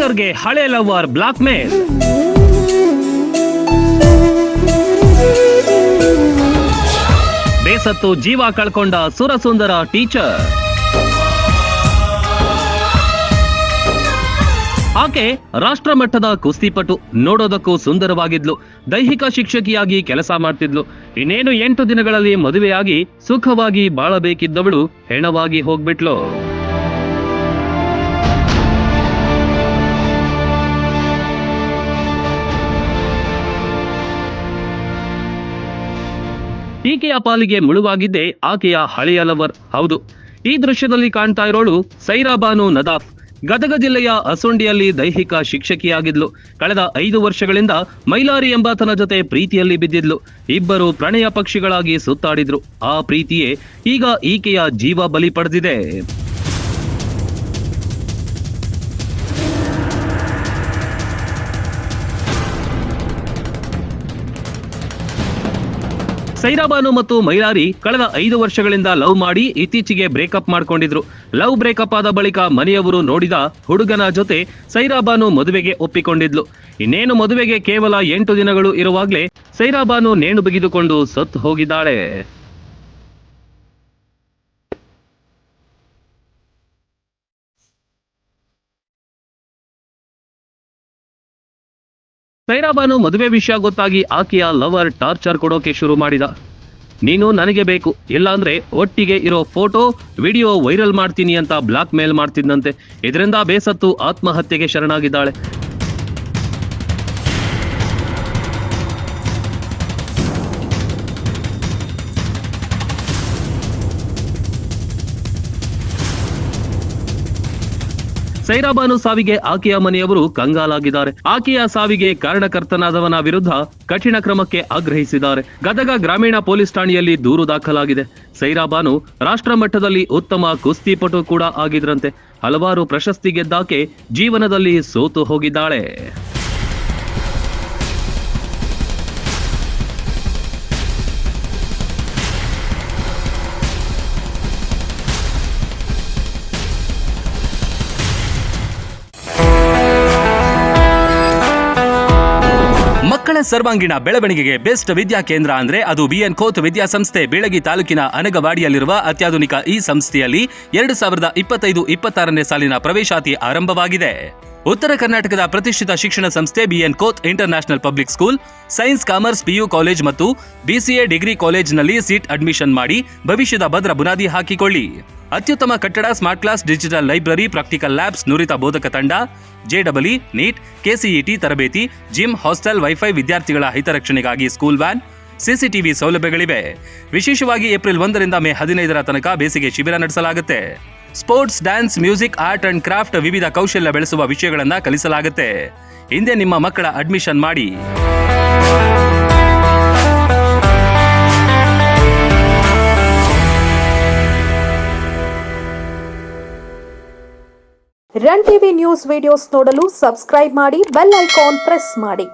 ಟೀಚರ್ಗೆ ಹಳೆ lover black mail. ಬೇಸತ್ತು ಜೀವ ಕಳ್ಕೊಂಡ ಸುರಸುಂದರ ಟೀಚರ್. ಆಕೆ ರಾಷ್ಟ್ರ ಮಟ್ಟದ ಕುಸ್ತಿಪಟು, ನೋಡೋದಕ್ಕೂ ಸುಂದರವಾಗಿದ್ಲು. ದೈಹಿಕ ಶಿಕ್ಷಕಿಯಾಗಿ ಕೆಲಸ ಮಾಡ್ತಿದ್ಲು. ಇನ್ನೇನು 8 ದಿನಗಳಲ್ಲಿ ಮದುವೆಯಾಗಿ ಸುಖವಾಗಿ ಬಾಳಬೇಕಿದ್ದವಳು ಹೆಣವಾಗಿ ಹೋಗ್ಬಿಟ್ಲು. ಈಕೆಯ ಪಾಲಿಗೆ ಮುಳುವಾಗಿದ್ದೇ ಆಕೆಯ ಹಳೆಯ ಲವರ್. ಹೌದು, ಈ ದೃಶ್ಯದಲ್ಲಿ ಕಾಣ್ತಾ ಇರೋಳು ಸೈರಾ ಬಾನು ನದಾಫ್. ಗದಗ ಜಿಲ್ಲೆಯ ಅಸೊಂಡಿಯಲ್ಲಿ ದೈಹಿಕ ಶಿಕ್ಷಕಿಯಾಗಿದ್ಲು. ಕಳೆದ 5 ವರ್ಷಗಳಿಂದ ಮೈಲಾರಿ ಎಂಬಾತನ ಜೊತೆ ಪ್ರೀತಿಯಲ್ಲಿ ಬಿದ್ದಿದ್ಲು. ಇಬ್ಬರು ಪ್ರಣಯ ಪಕ್ಷಿಗಳಾಗಿ ಸುತ್ತಾಡಿದ್ರು. ಆ ಪ್ರೀತಿಯೇ ಈಗ ಈಕೆಯ ಜೀವ ಬಲಿ ಪಡೆದಿದೆ. ಸೈರಾ ಬಾನು ಮತ್ತು ಮೈಲಾರಿ ಕಳೆದ 5 ವರ್ಷಗಳಿಂದ ಲವ್ ಮಾಡಿ ಇತ್ತೀಚೆಗೆ ಬ್ರೇಕಪ್ ಮಾಡ್ಕೊಂಡಿದ್ರು. ಲವ್ ಬ್ರೇಕಪ್ ಆದ ಬಳಿಕ ಮನೆಯವರು ನೋಡಿದ ಹುಡುಗನ ಜೊತೆ ಸೈರಾ ಬಾನು ಮದುವೆಗೆ ಒಪ್ಪಿಕೊಂಡಿದ್ಲು. ಇನ್ನೇನು ಮದುವೆಗೆ ಕೇವಲ 8 ದಿನಗಳು ಇರುವಾಗಲೇ ಸೈರಾ ಬಾನು ನೇಣು ಬಿಗಿದುಕೊಂಡು ಸತ್ತು ಹೋಗಿದ್ದಾಳೆ. ಸೈರಾ ಬಾನು ಮದುವೆ ವಿಷಯ ಗೊತ್ತಾಗಿ ಆಕೆಯ ಲವರ್ ಟಾರ್ಚರ್ ಕೊಡೋಕೆ ಶುರು ಮಾಡಿದ. ನೀನು ನನಗೆ ಬೇಕು, ಇಲ್ಲಾಂದ್ರೆ ಒಟ್ಟಿಗೆ ಇರೋ ಫೋಟೋ ವಿಡಿಯೋ ವೈರಲ್ ಮಾಡ್ತೀನಿ ಅಂತ ಬ್ಲಾಕ್ ಮೇಲ್ ಮಾಡ್ತಿದ್ದಂತೆ. ಇದರಿಂದ ಬೇಸತ್ತು ಆತ್ಮಹತ್ಯೆಗೆ ಶರಣಾಗಿದ್ದಾಳೆ. ಸೈರಾ ಬಾನು ಸಾವಿಗೆ ಆಕೆಯ ಮನೆಯವರು ಕಂಗಾಲಾಗಿದ್ದಾರೆ. ಆಕೆಯ ಸಾವಿಗೆ ಕಾರಣಕರ್ತನಾದವನ ವಿರುದ್ಧ ಕಠಿಣ ಕ್ರಮಕ್ಕೆ ಆಗ್ರಹಿಸಿದ್ದಾರೆ. ಗದಗ ಗ್ರಾಮೀಣ ಪೊಲೀಸ್ ಠಾಣೆಯಲ್ಲಿ ದೂರು ದಾಖಲಾಗಿದೆ. ಸೈರಾ ಬಾನು ರಾಷ್ಟ್ರ ಮಟ್ಟದಲ್ಲಿ ಉತ್ತಮ ಕುಸ್ತಿಪಟು ಕೂಡ ಆಗಿದ್ರಂತೆ. ಹಲವಾರು ಪ್ರಶಸ್ತಿ ಗೆದ್ದಾಕೆ ಜೀವನದಲ್ಲಿ ಸೋತು ಹೋಗಿದ್ದಾಳೆ. ಮಕ್ಕಳ ಸರ್ವಾಂಗೀಣ ಬೆಳವಣಿಗೆಗೆ ಬೆಸ್ಟ್ ವಿದ್ಯಾ ಕೇಂದ್ರ ಅಂದ್ರೆ ಅದು ಬಿಎನ್ ಕೋತ್ ವಿದ್ಯಾಸಂಸ್ಥೆ. ಬೀಳಗಿ ತಾಲೂಕಿನ ಅನಗವಾಡಿಯಲ್ಲಿರುವ ಅತ್ಯಾಧುನಿಕ ಈ ಸಂಸ್ಥೆಯಲ್ಲಿ 2025-26ನೇ ಸಾಲಿನ ಪ್ರವೇಶಾತಿ ಆರಂಭವಾಗಿದೆ. ಉತ್ತರ ಕರ್ನಾಟಕದ ಪ್ರತಿಷ್ಠಿತ ಶಿಕ್ಷಣ ಸಂಸ್ಥೆ BN Koth international public school science, commerce, PU college ಮತ್ತು BCA ಡಿಗ್ರಿ ಕಾಲೇಜ್ನಲ್ಲಿ ಸೀಟ್ ಅಡ್ಮಿಷನ್ ಮಾಡಿ ಭವಿಷ್ಯದ ಭದ್ರ ಬುನಾದಿ ಹಾಕಿಕೊಳ್ಳಿ. ಅತ್ಯುತ್ತಮ ಕಟ್ಟಡ, smart class, digital library, practical labs, ನುರಿತ ಬೋಧಕ ತಂಡ, JEE, ನೀಟ್, KCET ತರಬೇತಿ, ಜಿಮ್, ಹಾಸ್ಟೆಲ್, ವೈಫೈ, ವಿದ್ಯಾರ್ಥಿಗಳ ಹಿತರಕ್ಷಣೆಗಾಗಿ ಸ್ಕೂಲ್ ವ್ಯಾನ್, CCTV ಸೌಲಭ್ಯಗಳಿವೆ. ವಿಶೇಷವಾಗಿ ಏಪ್ರಿಲ್ 1ರಿಂದ ಮೇ 15ರ ತನಕ ಬೇಸಿಗೆ ಶಿಬಿರ ನಡೆಸಲಾಗುತ್ತೆ. Sports, dance, music, art and craft, ವಿವಿಧ ಕೌಶಲ್ಯ ಬೆಳೆಸುವ ವಿಷಯಗಳನ್ನು ಕಲಿಸಲಾಗುತ್ತೆ. ಹಿಂದೆ ನಿಮ್ಮ ಮಕ್ಕಳ ಅಡ್ಮಿಷನ್ ಮಾಡಿ. ರನ್ ಟಿವಿ ನ್ಯೂಸ್ ವಿಡಿಯೋಸ್ ನೋಡಲು ಸಬ್ಸ್ಕ್ರೈಬ್ ಮಾಡಿ, ಬೆಲ್ ಐಕಾನ್ ಪ್ರೆಸ್ ಮಾಡಿ.